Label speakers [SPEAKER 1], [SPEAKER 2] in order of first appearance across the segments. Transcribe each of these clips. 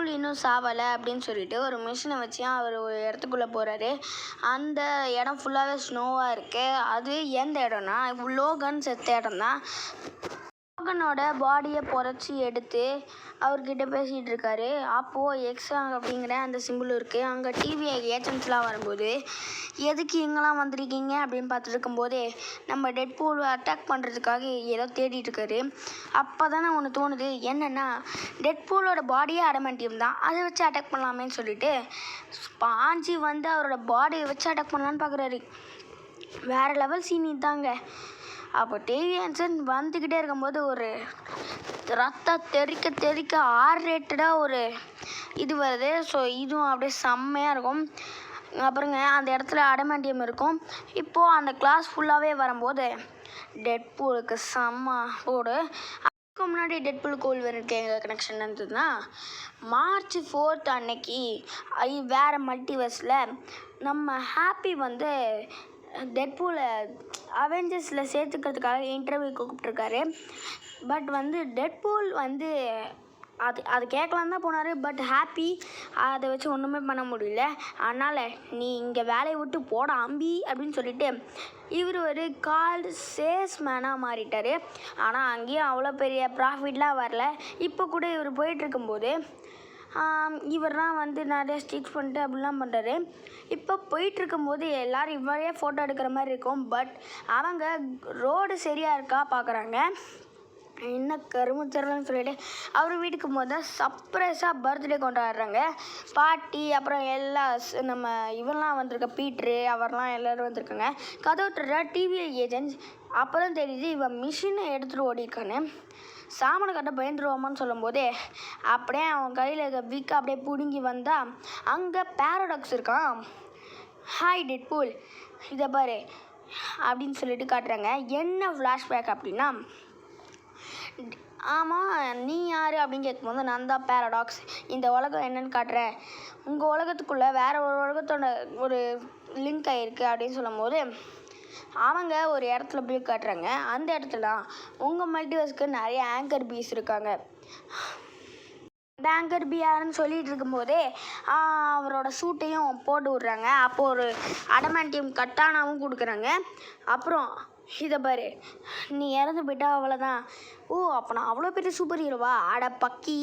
[SPEAKER 1] Deadpool இன்னும் சாவலை அப்படின்னு சொல்லிட்டு ஒரு மிஷினை வச்சு அவர் ஒரு இடத்துக்குள்ளே போகிறாரு. அந்த இடம் ஃபுல்லாகவே ஸ்னோவாக இருக்குது. அது எந்த இடம்னா லோகன் செத்த இடம் தான். லோகனோட பாடியை புதைச்சி எடுத்து அவர்கிட்ட பேசிகிட்டு இருக்காரு. அப்போது எக்ஸா அப்படிங்கிற அந்த சிம்பிள் இருக்குது. அங்கே டிவி ஏஜென்ட்ஸ்லாம் வரும்போது எதுக்கு இங்கெல்லாம் வந்திருக்கீங்க அப்படின்னு பார்த்துட்டு இருக்கும்போதே நம்ம டெட்பூல் அட்டாக் பண்ணுறதுக்காக ஏதோ தேடிட்டு இருக்காரு. அப்போ தானே ஒன்று தோணுது, என்னென்னா டெட்பூலோட பாடியே அடமெண்டியம் தான், அதை வச்சு அட்டாக் பண்ணலாமேன்னு சொல்லிட்டு பாஞ்சி வந்து அவரோட பாடியை வச்சு அட்டாக் பண்ணலான்னு பார்க்குறாரு. வேறு லெவல் சீன் இதாங்க. அப்போ டிவி ஏஜென்ட் வந்துக்கிட்டே இருக்கும்போது ஒரு ரத்தம் தெறிக்க ஆர்ரேட்டடாக ஒரு இது வருது. ஸோ இதுவும் அப்படியே செம்மையாக இருக்கும். அப்புறங்க அந்த இடத்துல அடமெண்டியம் இருக்கும். இப்போது அந்த கிளாஸ் ஃபுல்லாகவே வரும்போது டெட்பூலுக்கு செம்ம போடு. அதுக்கு முன்னாடி டெட்பூலுக்கு வூல்வெரினுக்கு எங்கள் கனெக்ஷன் இருந்ததுன்னா March 4 அன்னைக்கு வேறு மல்டிவர்ஸில் நம்ம ஹாப்பி வந்து டெட்பூலை அவெஞ்சர்ஸில் சேர்த்துக்கிறதுக்காக இன்டர்வியூ கூப்பிட்ருக்காரு. பட் வந்து டெட்பூல் வந்து அது கேட்கலான்னு தான் போனார். பட் ஹாப்பி அதை வச்சு ஒன்றுமே பண்ண முடியல. அதனால் நீ இங்கே வேலையை விட்டு போட அம்பி அப்படின்னு சொல்லிட்டு இவர் ஒரு சேல்ஸ்மேனாக மாறிட்டார். ஆனால் அங்கேயும் அவ்வளோ பெரிய ப்ராஃபிட்லாம் வரல. இப்போ கூட இவர் போயிட்டுருக்கும்போது இவர்லாம் வந்து நிறைய ஸ்டிச் பண்ணிட்டு அப்படிலாம் பண்ணுறாரு. இப்போ போயிட்டுருக்கும்போது எல்லோரும் இவரையே ஃபோட்டோ எடுக்கிற மாதிரி இருக்கும். பட் அவங்க ரோடு சரியாக இருக்கா பார்க்குறாங்க. என்ன கரும்பு தரலன்னு சொல்லிட்டு அவர் வீட்டுக்கு போது சர்ப்ரைஸாக பர்த்டே கொண்டாடுறாங்க. பாட்டி அப்புறம் எல்லா நம்ம இவெல்லாம் வந்திருக்க பீட்ரு அவர்லாம் எல்லோரும் வந்திருக்காங்க. கதவுட்டுற டிவி ஏஜென்ட்ஸ் அப்போ தான் தெரியுது இவன் மிஷினை எடுத்துகிட்டு ஓடிக்கான்னு. சாமானை கட்ட பயந்துருவாமான்னு சொல்லும்போதே அப்படியே அவன் கையில் இருக்க வீக்காக அப்படியே பிடுங்கி வந்தால் அங்கே பேரடாக்ஸ் இருக்கான். ஹாய் டெட்பூல், இதை பாரு அப்படின்னு சொல்லிட்டு காட்டுறாங்க. என்ன ஃப்ளாஷ்பேக் அப்படின்னா, ஆமாம் நீ யார் அப்படின்னு கேட்கும்போது நான் தான் பேரடாக்ஸ், இந்த உலகம் என்னன்னு காட்டுறேன், உங்கள் உலகத்துக்குள்ளே வேறு ஒரு உலகத்தோட ஒரு லிங்க் ஆகிருக்கு அப்படின்னு சொல்லும்போது அவங்க ஒரு இடத்துல போய் காட்டுறாங்க. அந்த இடத்துல உங்கள் மல்டிவர்ஸ்க்கு நிறைய ஆங்கர் பீஸ் இருக்காங்க. அந்த ஆங்கர் பீ யாருன்னு சொல்லிகிட்டு இருக்கும்போதே அவரோட சூட்டையும் போட்டு விட்றாங்க. அப்போது ஒரு அடமெண்டியம் கட்டானாவும் கொடுக்குறாங்க. அப்புறம் இதை பாரு, நீ இறந்து போயிட்டா அவ்வளோதான். ஓ அப்போ நான் அவ்வளோ பெரிய சூப்பர் ஹீரோவா? அட பக்கி,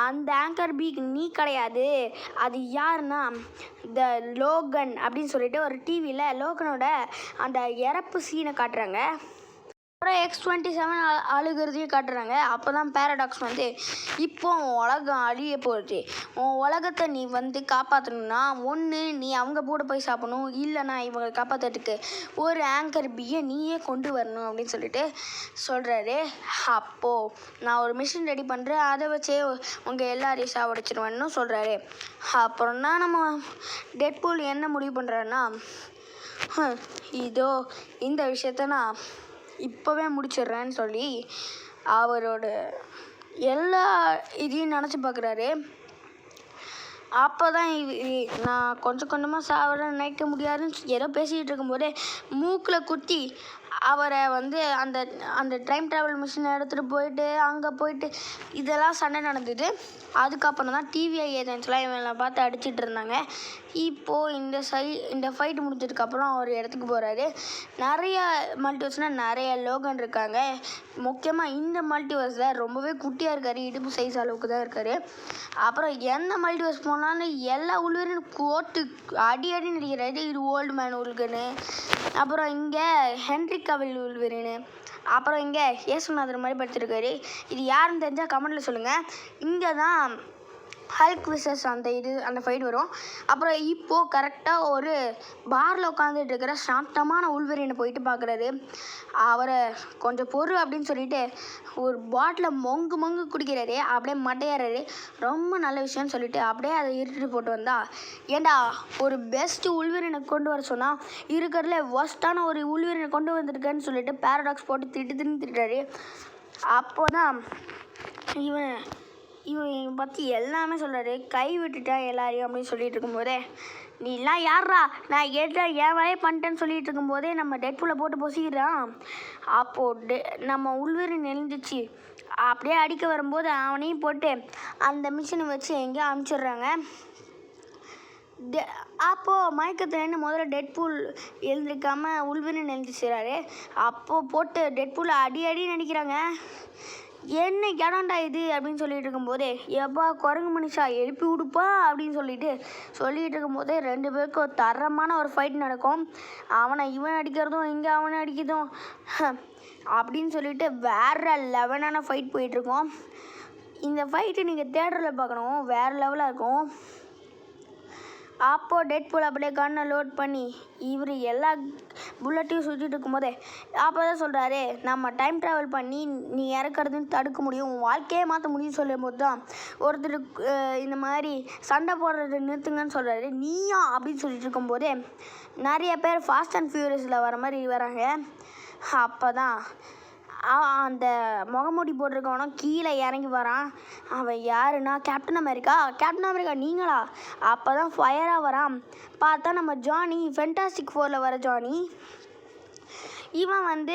[SPEAKER 1] அந்த ஆங்கர் பீக்கு நீ கிடையாது. அது யாருன்னா த லோகன் அப்படின்னு சொல்லிட்டு ஒரு டிவியில் லோகனோட அந்த இறப்பு சீனை காட்டுறாங்க. அப்புறம் X-27 அழுகிறதையும் காட்டுறாங்க. அப்போ தான் பேரடாக்ஸ் வந்து இப்போ உன் உலகம் அழிய போகுது, உன் உலகத்தை நீ வந்து காப்பாற்றணுன்னா ஒன்று நீ அவங்க கூட போய் சாப்பிடணும், இல்லைனா இவங்களை காப்பாற்றுறதுக்கு ஒரு ஆங்கர் பீயை நீயே கொண்டு வரணும் அப்படின்னு சொல்லிட்டு சொல்கிறாரு. அப்போது நான் ஒரு மிஷின் ரெடி பண்ணுறேன், அதை வச்சே உங்கள் எல்லாரையும் சாவடிச்சிருவேன்னு சொல்கிறாரு. அப்புறம் தான் நம்ம டெட்பூல் என்ன முடிவு பண்ணுறாருன்னா, இதோ இந்த விஷயத்த நான் இப்போவே முடிச்சிடுறேன்னு சொல்லி அவரோட எல்லா இதையும் நினச்சி பார்க்குறாரு. அப்போ தான் நான் கொஞ்சம் கொஞ்சமாக சாவறேன்னு நினைக்க முடியாதுன்னு ஏதோ பேசிக்கிட்டு இருக்கும்போதே மூக்கில் குத்தி அவரை வந்து அந்த அந்த டைம் ட்ராவல் மிஷினை எடுத்துகிட்டு போயிட்டு அங்கே போயிட்டு இதெல்லாம் சண்டை நடந்தது. அதுக்கப்புறம் தான் டிவி ஏஜென்ட்ஸ்லாம் இவங்களை பார்த்து அடிச்சிட்டு இருந்தாங்க. இப்போது இந்த ஃபைட் முடிஞ்சதுக்கப்புறம் அவர் இடத்துக்கு போகிறாரு. நிறைய மல்டிவர்ஸ்னால் நிறைய லோகன் இருக்காங்க. முக்கியமாக இந்த மல்டிவர்ஸில் ரொம்பவே குட்டியாக இருக்கார், இடுப்பு சைஸ் அளவுக்கு தான் இருக்கார். அப்புறம் எந்த மல்டிவர்ஸ் போனாலும் எல்லா உள்வரையும் கோட்டு அடி நடிக்கிறாரு. இது ஓல்டு மேன் உல்கனு, அப்புறம் இங்கே ஹென்ரி கவில் உல்வெரினு, அப்புறம் இங்கே ஏசுநாதர் மாதிரி படுத்திருக்காரு. இது யாருன்னு தெரிஞ்சால் கமெண்ட்டில் சொல்லுங்கள். இங்கே தான் ஹல்க் விசஸ் அந்த ஃபைட் வரும். அப்புறம் இப்போது கரெக்டாக ஒரு பாரில் உட்காந்துட்டு இருக்கிற சாந்தமான உள்வெரினை போயிட்டு பார்க்குறாரு. அவரை கொஞ்சம் பொறு அப்படின்னு சொல்லிட்டு ஒரு பாட்டில் மொங்கு குடிக்கிறாரு. அப்படியே மட்டையாறாரு. ரொம்ப நல்ல விஷயம்னு சொல்லிட்டு அப்படியே அதை இருட்டு போட்டு வந்தா, ஏண்டா ஒரு பெஸ்ட்டு உள்வெரினை கொண்டு வர சொன்னால் இருக்கிறதுல ஒஸ்ட்டான ஒரு உள்வெரினை கொண்டு வந்திருக்கேன்னு சொல்லிட்டு பேரடாக்ஸ் போட்டு திட்டுறாரு. அப்போ தான் இவன் பற்றி எல்லாமே சொல்கிறாரு. கை விட்டுட்டேன் எல்லாரையும் அப்படின்னு சொல்லிட்டு இருக்கும்போதே, நீலாம் யார்ரா நான் என் வேலையை பண்ணிட்டேன்னு சொல்லிட்டு இருக்கும்போதே நம்ம டெட்பூலை போட்டு பொசிக்கிறான். அப்போது நம்ம உள்வெரின் எழுந்துச்சு. அப்படியே அடிக்க வரும்போது அவனையும் போட்டு அந்த மிஷினை வச்சு எங்கேயோ அனுப்பிச்சிடுறாங்க. அப்போது மயக்கத்துலேருந்து முதல்ல டெட்பூல் எழுந்திருக்காமல் உள்வரின் எழுந்திரிச்சாரு. அப்போது போட்டு டெட்பூல் அடி நடிக்கிறாங்க. என்ன இடம்டா இது அப்படின்னு சொல்லிட்டு இருக்கும்போதே, எப்பா குரங்கு மனுஷா எழுப்பி விடுப்பா அப்படின்னு சொல்லிட்டு இருக்கும்போதே 2 பேருக்கும் ஒரு தரமான ஒரு ஃபைட் நடக்கும். அவனை இவன் அடிக்கிறதும் இங்கே அவனை அடிக்கிறதும் அப்படின்னு சொல்லிட்டு வேறு லெவலான ஃபைட் போயிட்டுருக்கோம். இந்த ஃபைட்டு நீங்கள் தேட்டரில் பார்க்கணும், வேறு லெவலாக இருக்கும். அப்போது டெட்பூல் அப்படியே கன்னை லோட் பண்ணி இவர் எல்லா புல்லட்டையும் சுற்றிட்டு இருக்கும்போதே அப்போ தான் சொல்கிறாரு, நம்ம டைம் ட்ராவல் பண்ணி நீ இறக்குறதுன்னு தடுக்க முடியும், உன் வாழ்க்கையே மாற்ற முடியும்னு சொல்லும்போது தான் ஒருத்தர் இந்த மாதிரி சண்டை போடுறது நிறுத்துங்கன்னு சொல்கிறாரு. நீயா அப்படின்னு சொல்லிட்டு இருக்கும்போதே நிறைய பேர் ஃபாஸ்ட் அண்ட் ஃபியூரியஸில் வர மாதிரி வராங்க. அப்போ தான் அந்த முகமூடி போட்டிருக்கவனும் கீழே இறங்கி வரான். அவன் யாருன்னா கேப்டன் அமெரிக்கா நீங்களா? அப்போ தான் ஃபயராக வரான். பார்த்தா நம்ம ஜானி, ஃபென்டாஸ்டிக் ஃபோரில் வர ஜானி. இவன்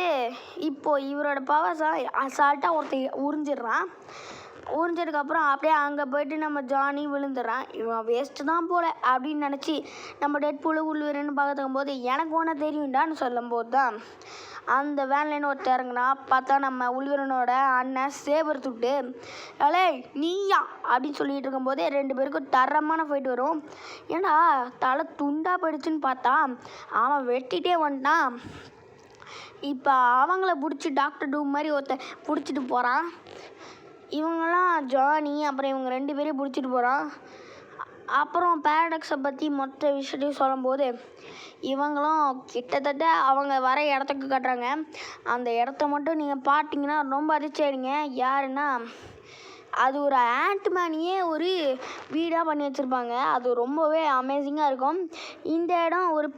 [SPEAKER 1] இப்போது இவரோட பவர்ஸை அசால்ட்டாக ஒருத்தர் உறிஞ்சதுக்கப்புறம் அப்படியே அங்கே போய்ட்டு நம்ம ஜானி விழுந்துடுறான். இவன் வேஸ்ட்டு தான் போல அப்படின்னு நினச்சி நம்ம டெட்பூல் உள்வரின்னு பார்த்துக்கும் போது எனக்கு ஒன்று தெரியும்டான்னு சொல்லும்போது தான் அந்த வேன்லேன்னு ஒருத்தர் இறங்குனா. பார்த்தா நம்ம உள்வரனோட அண்ணன் சேபர் துட்டு. அலே நீயா அப்படின்னு சொல்லிட்டு இருக்கும்போதே 2 பேருக்கும் தரமான ஃபைட் வரும். ஏன்னா தலை துண்டா போயிடுச்சுன்னு பார்த்தா அவன் வெட்டிகிட்டே வந்துட்டான். இப்போ அவங்கள பிடிச்சி டாக்டர் டூம் மாதிரி ஒருத்தன் பிடிச்சிட்டு போகிறான். இவங்களாம் ஜானி அப்புறம் இவங்க 2 பேரையும் பிடிச்சிட்டு போகிறான். அப்புறம் பேரடாக்ஸை பற்றி மொத்த விஷயத்தையும் சொல்லும்போது இவங்களும் கிட்டத்தட்ட அவங்க வர இடத்துக்கு கட்டுறாங்க. அந்த இடத்த மட்டும் நீங்கள் பார்த்தீங்கன்னா ரொம்ப அதிர்ச்சி ஆகிடுங்க. யாருன்னா அது ஒரு ஆண்ட்மேனியே ஒரு வீடாக பண்ணி வச்சுருப்பாங்க. அது ரொம்பவே அமேசிங்காக இருக்கும். இந்த இடம் ஒரு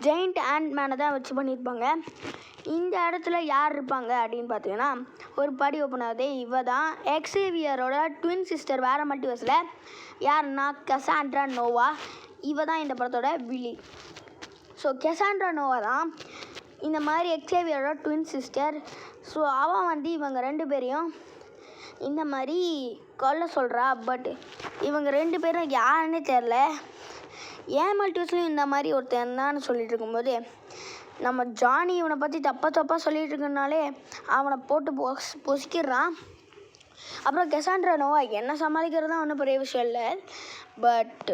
[SPEAKER 1] ஜெயிண்ட் ஆண்ட்மேனை தான் வச்சு பண்ணியிருப்பாங்க. இந்த இடத்துல யார் இருப்பாங்க அப்படின்னு பார்த்தீங்கன்னா ஒரு படி ஓப்பன் ஆகுது. இவ தான் எக்ஸேவியரோட ட்வின் சிஸ்டர் வேறு மல்டிவர்ஸில். யாருன்னா கசாண்ட்ரா நோவா. இவ தான் இந்த படத்தோட வில்லி. ஸோ கசாண்ட்ரா நோவா தான் இந்த மாதிரி எக்ஸேவியரோட ட்வின் சிஸ்டர். ஸோ அவன் இவங்க 2 பேரையும் இந்த மாதிரி கொல்ல சொல்கிறா. பட் இவங்க 2 பேரும் யாருன்னே தெரில. ஏன் மல்டிவர்ஸ்லையும் இந்த மாதிரி ஒருத்தர் இருந்தான்னு சொல்லிட்டு இருக்கும்போது நம்ம ஜானி இவனை பற்றி தப்பாக சொல்லிட்டு இருக்கனாலே அவனை போட்டு பொசிக்கிறான். அப்புறம் கசாண்ட்ரா நோவா என்ன சமாளிக்கிறது தான் ஒன்றும் பெரிய விஷயம் இல்லை. பட்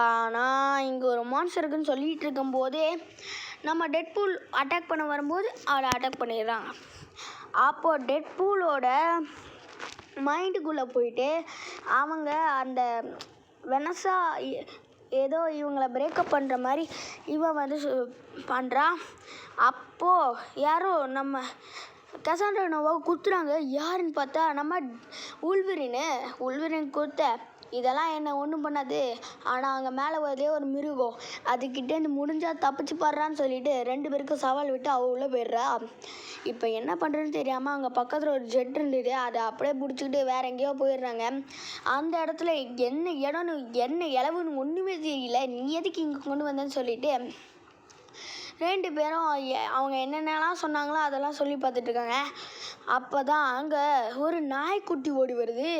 [SPEAKER 1] ஆனால் இங்கே ஒரு மான்ஸ்டர் இருக்குன்னு சொல்லிகிட்டு இருக்கும்போதே நம்ம டெட்பூல் அட்டாக் பண்ண வரும்போது அவளை அட்டாக் பண்ணிடுறான். அப்போது டெட்பூலோட மைண்டுக்குள்ளே போயிட்டு அவங்க அந்த வெனஸா ஏதோ இவங்களை பிரேக்கப் பண்ணுற மாதிரி இவன் பண்ணுறான். அப்போது யாரோ நம்ம கசாண்ட்ரா நோவாவை குத்துறாங்க. யாருன்னு பார்த்தா நம்ம உள்வரின் குத்த. இதெல்லாம் என்ன ஒன்றும் பண்ணாது, ஆனால் அங்கே மேலே வரதே ஒரு மிருகம், அதுக்கிட்டேருந்து முடிஞ்சால் தப்பிச்சு பாடுறான்னு சொல்லிட்டு 2 பேருக்கும் சவால் விட்டு அவள் உள்ளே போயிடுறா. இப்போ என்ன பண்ணுறதுன்னு தெரியாமல் அங்கே பக்கத்தில் ஒரு ஜெட் இருந்தது, அதை அப்படியே பிடிச்சிக்கிட்டு வேறு எங்கேயோ போயிடுறாங்க. அந்த இடத்துல என்ன இடம்னு என்ன இளவுன்னு ஒன்றுமே தெரியல. நீ எதுக்கு இங்கே கொண்டு வந்தேன்னு சொல்லிட்டு 2 பேரும் அவங்க என்னென்னலாம் சொன்னாங்களோ அதெல்லாம் சொல்லி பார்த்துட்ருக்காங்க. அப்போ தான் அங்கே ஒரு நாய்க்குட்டி ஓடி வருது.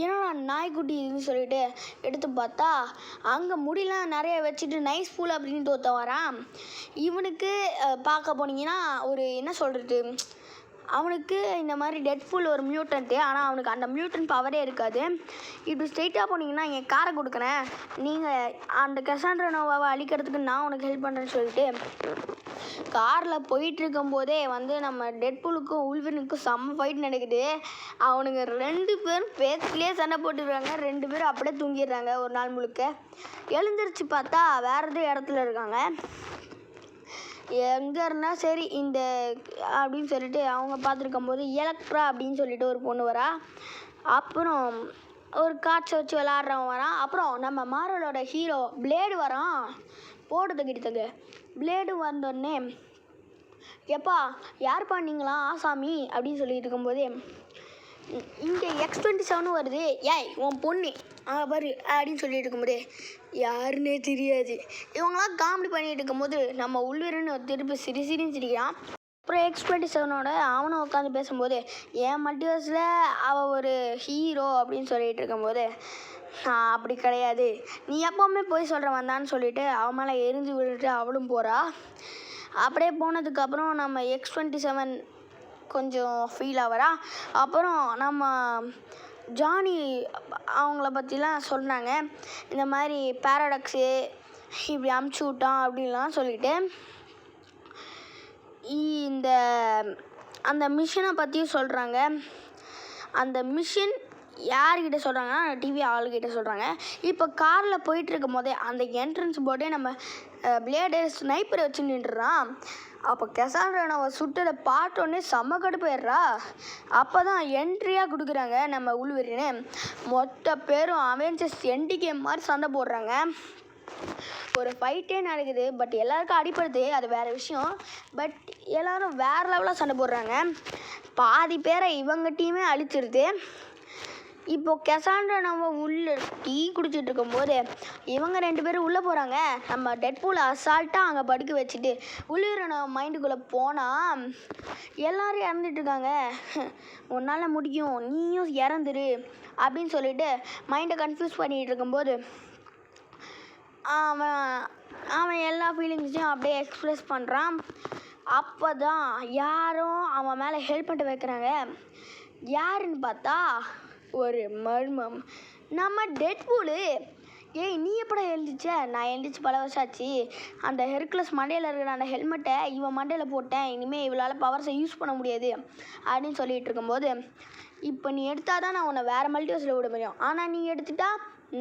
[SPEAKER 1] ஏன்னா நாய்க்குட்டி இதுன்னு சொல்லிட்டு எடுத்து பார்த்தா அங்கே முடியெலாம் நிறைய வச்சுட்டு நைஸ் பூல் அப்படின்ட்டு ஒருத்தன் வரான். இவனுக்கு பார்க்க போனீங்கன்னா ஒரு என்ன சொல்கிறது, அவனுக்கு இந்த மாதிரி டெட்பூல் ஒரு மியூட்டன்ட்டு, ஆனால் அவனுக்கு அந்த மியூட்டன் பவரே இருக்காது. இப்படி ஸ்ட்ரெயிட்டாக போனீங்கன்னா என் காரை கொடுக்குறேன், நீங்கள் அந்த கசாண்ட்ரா நோவாவை அழிக்கிறதுக்கு நான் உனக்கு ஹெல்ப் பண்ணுறேன்னு சொல்லிட்டு காரில் போயிட்டுருக்கும்போதே நம்ம டெட்பூலுக்கும் உள்வரினுக்கும் செம்ம ஃபைட் நடக்குது. அவனுங்க 2 பேரும் பேச்சுலேயே சண்டை போட்டுருக்காங்க. 2 பேரும் அப்படியே தூங்கிடுறாங்க. ஒரு நாள் முழுக்க எழுந்திரிச்சு பார்த்தா வேறு எதுவும் இடத்துல இருக்காங்க. எங்கே இருந்தால் சரி இந்த அப்படின்னு சொல்லிட்டு அவங்க பார்த்துருக்கும் போது எலக்ட்ரா அப்படின்னு சொல்லிட்டு ஒரு பொண்ணு வரா. அப்புறம் ஒரு காட்சை வச்சு விளாட்றவன் வரான். அப்புறம் நம்ம மார்வலோட ஹீரோ பிளேடு வரான். போடுறதுக்கிட்டது பிளேடு வந்தோடனே எப்பா யார் பண்ணீங்களா ஆசாமி அப்படின்னு சொல்லிட்டு இருக்கும்போதே இங்கே X-27 வருது, ஏய் உன் பொண்ணு அங்கே பாரு அப்படின்னு சொல்லிட்டு இருக்கும்போது யாருன்னே தெரியாது. இவங்களாம் காமெடி பண்ணிகிட்டு இருக்கும்போது நம்ம உள்வரின்னு திருப்பி சிரிச்சிரின்னு சிரிக்கிறான். அப்புறம் X-27 அவனும் உட்காந்து பேசும்போது என் மல்டிவர்ஸில் அவள் ஒரு ஹீரோ அப்படின்னு சொல்லிட்டு இருக்கும்போது அப்படி கிடையாது, நீ எப்போவுமே போய் சொல்கிறவன் தான் சொல்லிட்டு அவன் மேலே எரிஞ்சு விட்டுட்டு அவளும் போகிறா. அப்படியே போனதுக்கப்புறம் நம்ம X-27 கொஞ்சம் ஃபீல் ஆகிறா. அப்புறம் நம்ம ஜானி அவங்கள பற்றிலாம் சொன்னாங்க, இந்த மாதிரி பேரடாக்ஸு இப்படி அமுச்சு விட்டான் அப்படின்லாம் சொல்லிட்டு இந்த அந்த மிஷினை பற்றியும் சொல்கிறாங்க. அந்த மிஷின் யார்கிட்ட சொல்கிறாங்கன்னா டிவி ஆளுகிட்ட சொல்கிறாங்க. இப்போ காரில் போயிட்டுருக்கும் போதே அந்த என்ட்ரன்ஸ் போர்டே நம்ம பிளேடு ஸ்னைப்பரை வச்சு நின்றுறான். அப்போ கெசாண்ட்ராவை சுட்டதை பார்த்தோன்னே செம்ம கடுப்பாயிடுறா. அப்போ தான் என்ட்ரியாக கொடுக்குறாங்க நம்ம உள்வரின்னு. மொத்த பேரும் அவெஞ்சர்ஸ் என்டி கேம் மாதிரி சண்டை போடுறாங்க. ஒரு ஃபைட்டே நடக்குது. பட் எல்லாருக்கும் அடிப்படுது, அது வேறு விஷயம். பட் எல்லோரும் வேறு லெவலாக சண்டை போடுறாங்க. பாதி பேரை இவங்க டீமே அழிச்சிருது. இப்போது கெசாண்ட்ரா நம்ம உள்ளே டீ குடிச்சிட்டு இருக்கும்போது இவங்க 2 பேரும் உள்ளே போகிறாங்க. நம்ம டெட்பூல் அசால்ட்டாக அங்கே படுக்க வச்சுட்டு உள்ளிற நம்ம மைண்டுக்குள்ளே போனால் எல்லோரும் இறந்துட்டுருக்காங்க. உன்னால் முடியும், நீயும் இறந்துரு அப்படின்னு சொல்லிட்டு மைண்டை கன்ஃபியூஸ் பண்ணிகிட்டு இருக்கும்போது அவன் எல்லா ஃபீலிங்ஸையும் அப்படியே எக்ஸ்ப்ரெஸ் பண்ணுறான். அப்போ தான் யாரும் அவன் மேலே ஹெல்ப் பண்ணிட்டு வைக்கிறாங்க. யாருன்னு பார்த்தா ஒரு மர்மம், நம்ம டெட்பூலு. ஏய், நீ எப்படா எழுந்திரிச்ச? நான் எழுந்திரிச்சு பல வருஷம் ஆச்சு. அந்த ஹெர்குலஸ் மண்டையில் இருக்கிற அந்த ஹெல்மெட்டை இவன் மண்டையில் போட்டேன், இனிமேல் இவளால் பவர்ஸை யூஸ் பண்ண முடியாது அப்படின்னு சொல்லிகிட்டு இருக்கும்போது, இப்போ நீ எடுத்தால் தான் நான் உன்னை வேறு மல்டிவர்ஸில் விட முடியும், ஆனால் நீ எடுத்துட்டா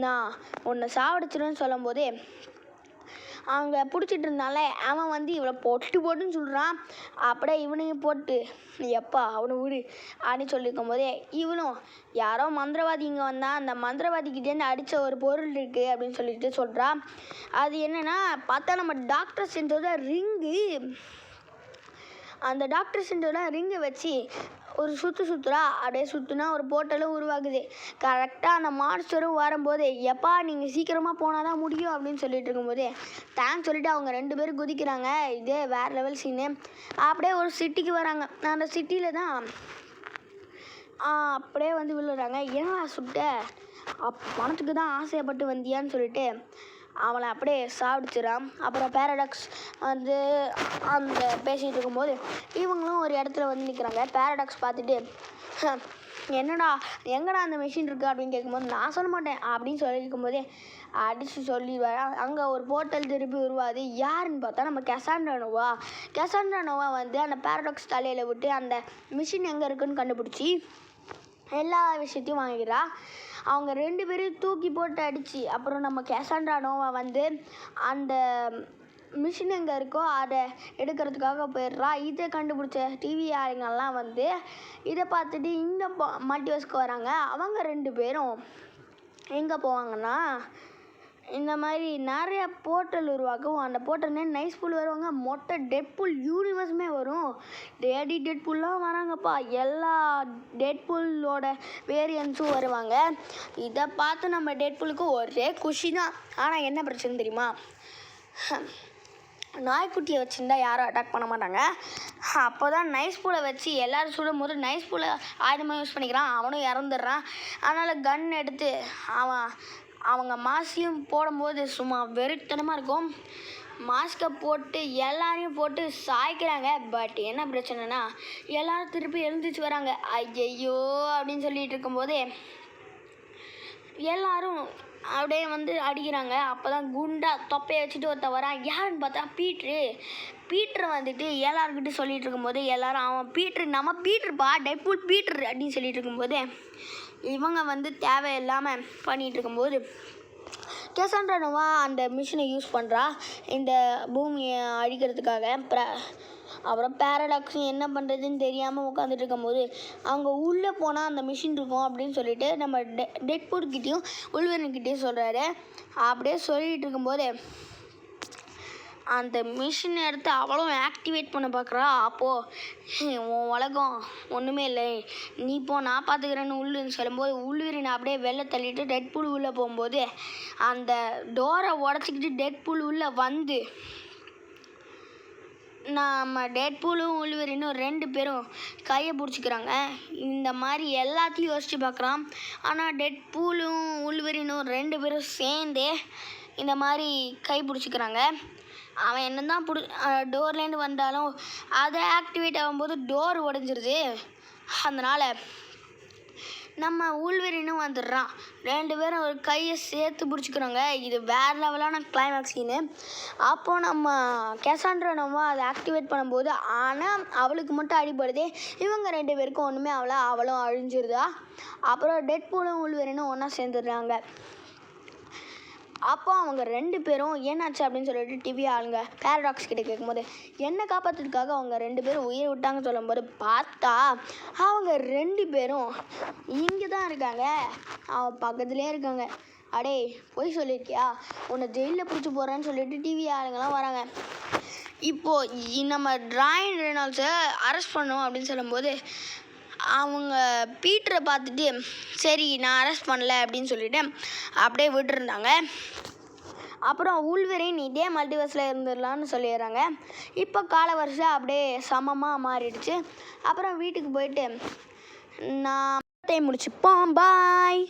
[SPEAKER 1] நான் உன்னை சாவடிச்சிடுன்னு சொல்லும் போதே அவங்க பிடிச்சிட்டு இருந்தாலே அவன் வந்து இவளை போட்டுன்னு சொல்கிறான். அப்படியே இவனையும் போட்டு எப்பா அவனை விடு அப்படின்னு சொல்லியிருக்கும் போதே இவனும் யாரோ மந்திரவாதி இங்கே வந்தான், அந்த மந்திரவாதிக்கிட்டேருந்து அடித்த ஒரு பொருள் இருக்குது அப்படின்னு சொல்லிட்டு சொல்கிறான். அது என்னென்னா பார்த்தா நம்ம டாக்டர் ஸ்ட்ரேஞ்சோட ரிங்கு. அந்த டாக்டர் ஸ்ட்ரேஞ்சோட ரிங்கை வச்சு ஒரு சுற்றுறா. அப்படியே சுற்றுனா ஒரு போர்ட்டலும் உருவாகுது. கரெக்டாக அந்த மான்ஸ்டரும் வரும்போது எப்பா நீங்கள் சீக்கிரமாக போனால் தான் முடியும் அப்படின்னு சொல்லிட்டு இருக்கும்போதே தேங்க்ஸ் சொல்லிவிட்டு அவங்க 2 பேரும் குதிக்கிறாங்க. இதே வேறு லெவல் சீனு. அப்படியே ஒரு சிட்டிக்கு வராங்க. அந்த சிட்டியில் தான் அப்படியே வந்து விழுறாங்க. ஏன்னா சுட்ட பணத்துக்கு தான் ஆசைப்பட்டு வந்தியான்னு சொல்லிட்டு அவளை அப்படியே சாப்பிடுச்சிடான். அப்புறம் பேரடாக்ஸ் வந்து அந்த பேசிகிட்டு இருக்கும்போது இவங்களும் ஒரு இடத்துல வந்து நிற்கிறாங்க. பேரடாக்ஸ் பார்த்துட்டு என்னடா எங்கடா அந்த மிஷின் இருக்குது அப்படின்னு கேட்கும்போது நான் சொல்ல மாட்டேன் அப்படின்னு சொல்லியிருக்கும்போதே அடித்து சொல்லிடுவார். அங்கே ஒரு போர்ட்டல் திருப்பி உருவாது. யாருன்னு பார்த்தா நம்ம கெசாண்ட்ரா நோவா வந்து அந்த பேரடாக்ஸ் தலையில் விட்டு அந்த மிஷின் எங்கே இருக்குன்னு கண்டுபிடிச்சி எல்லா விஷயத்தையும் வாங்கிக்கிறா. அவங்க 2 பேரும் தூக்கி போட்டு அடித்து அப்புறம் நம்ம கெசாண்ட்ரா நோவா வந்து அந்த மிஷின் எங்கே இருக்கோ அதை எடுக்கிறதுக்காக போயிடுறா. இதை கண்டுபிடிச்ச டிவி ஆளுங்கள்லாம் வந்து இதை பார்த்துட்டு இந்த மல்டிவர்ஸ்க்கு வராங்க. அவங்க 2 பேரும் எங்கே போவாங்கன்னா இந்த மாதிரி நிறைய போர்ட்டல் உருவாக்கும். அந்த போர்ட்டல்னே நைஸ் புல் வருவாங்க. மொட்டை டெட்பூல் யூனிவர்ஸுமே வரும். டேடி டெட்பூல்லாம் வராங்கப்பா. எல்லா டெட்பூலோட வேரியன்ஸும் வருவாங்க. இதை பார்த்து நம்ம டெட்பூலுக்கு ஒரே குஷி தான். ஆனால் என்ன பிரச்சனை தெரியுமா, நாய்க்குட்டியை வச்சுருந்தா யாரும் அட்டாக் பண்ண மாட்டாங்க. அப்போ தான் நைஸ் பூலை வச்சு எல்லோரும் சுடும் போது நைஸ் பூலை ஆயுதமாக யூஸ் பண்ணிக்கிறான். அவனும் இறந்துடுறான். அதனால் கன் எடுத்து அவங்க மாஸ்கையும் போடும்போது சும்மா வெறித்தனமாக இருக்கும். மாஸ்கை போட்டு எல்லாரையும் போட்டு சாய்க்கிறாங்க. பட் என்ன பிரச்சனைனா எல்லோரும் திருப்பி எழுந்திரிச்சு வராங்க. ஐயையோ அப்படின்னு சொல்லிட்டு இருக்கும்போதே எல்லோரும் அப்படியே வந்து அடிக்கிறாங்க. அப்போ தான் குண்டா தொப்பையை வச்சுட்டு ஒருத்த வரான். யாருன்னு பார்த்தா பீட்ரு வந்துட்டு எல்லாருக்கிட்ட சொல்லிகிட்டு இருக்கும்போது எல்லோரும் அவன் பீட்ரு நம்ம பீட்ருப்பா டெட்பூல் பீட்ரு அப்படின்னு சொல்லிட்டு இருக்கும்போது இவங்க வந்து தேவையில்லாமல் பண்ணிகிட்டு இருக்கும்போது கெசாண்ட்ரா நோவா அந்த மிஷினை யூஸ் பண்ணுறா இந்த பூமியை அழிக்கிறதுக்காக. அப்புறம் பேரடாக்ஸும் என்ன பண்ணுறதுன்னு தெரியாமல் உட்காந்துட்டு இருக்கும்போது அவங்க உள்ளே போனால் அந்த மிஷின் இருக்கும் அப்படின்னு சொல்லிட்டு நம்ம டெட்பூல்கிட்டையும் உள்வரன்கிட்டையும் சொல்கிறாரு. அப்படியே சொல்லிகிட்டு இருக்கும்போது அந்த மிஷினை எடுத்து அவளும் ஆக்டிவேட் பண்ண பார்க்குறா. அப்போது உன் உலகம் ஒன்றுமே இல்லை, நீ போ நான் பார்த்துக்கிறேன்னு உள்ளுன்னு சொல்லும்போது உள்ளுரின் அப்படியே வெளில தள்ளிட்டு டெட்பூல் உள்ளே போகும்போது அந்த டோரை உடச்சிக்கிட்டு டெட்பூல் உள்ளே வந்து நம்ம டெட்பூலும் வூல்வரினும் 2 பேரும் கையை பிடிச்சிக்கிறாங்க. இந்த மாதிரி எல்லாத்தையும் யோசித்து பார்க்குறான். ஆனால் டெட்பூலும் வூல்வரினும் 2 பேரும் சேர்ந்தே இந்த மாதிரி கை பிடிச்சிக்கிறாங்க. அவன் என்ன தான் டோர்லேருந்து வந்தாலும் அதை ஆக்டிவேட் ஆகும்போது டோர் உடஞ்சிருது. அதனால் நம்ம வூல்வரினும் வந்துடுறான். 2 பேரும் ஒரு கையை சேர்த்து பிடிச்சிக்கிறாங்க. இது வேறு லெவலான கிளைமேக்ஸ் சீனு. அப்போது நம்ம கெசாண்ட்ரா நம்ம அதை ஆக்டிவேட் பண்ணும்போது ஆனால் அவளுக்கு மட்டும் அடிபடுது. இவங்க 2 பேருக்கும் ஒன்றுமே அவளும் அழிஞ்சிருதா. அப்புறம் டெட்பூலும் வூல்வரினும் ஒன்றா சேர்ந்துடுறாங்க. அப்போ அவங்க 2 பேரும் என்னாச்சு அப்படின்னு சொல்லிட்டு டிவி ஆளுங்க பேரடாக்ஸ் கிட்ட கேட்கும்போது என்னை காப்பாற்றுறதுக்காக அவங்க 2 பேரும் உயிரை விட்டாங்கன்னு சொல்லும்போது பார்த்தா அவங்க 2 பேரும் இங்கே தான் இருக்காங்க. அவன் பக்கத்துலேயே இருக்காங்க. அடே போய் சொல்லியிருக்கியா, உன்னை ஜெயிலில் பிடிச்சி போகிறேன்னு சொல்லிட்டு டிவி ஆளுங்கெல்லாம் வராங்க. இப்போது நம்ம ராயன் ரெனால்ட்ஸை அரெஸ்ட் பண்ணோம் அப்படின்னு சொல்லும்போது அவங்க பீட்டரை பார்த்துட்டு சரி நான் அரெஸ்ட் பண்ணல அப்படின்னு சொல்லிட்டு அப்படியே விட்டுருந்தாங்க. அப்புறம் வூல்வரின் இதே மல்டிவர்ஸில் இருந்துடலான்னு சொல்லிடுறாங்க. இப்போ காலவரிசை அப்படியே சமமாக மாறிடுச்சு. அப்புறம் வீட்டுக்கு போயிட்டு நான் முடிச்சுப்போம். பாய்.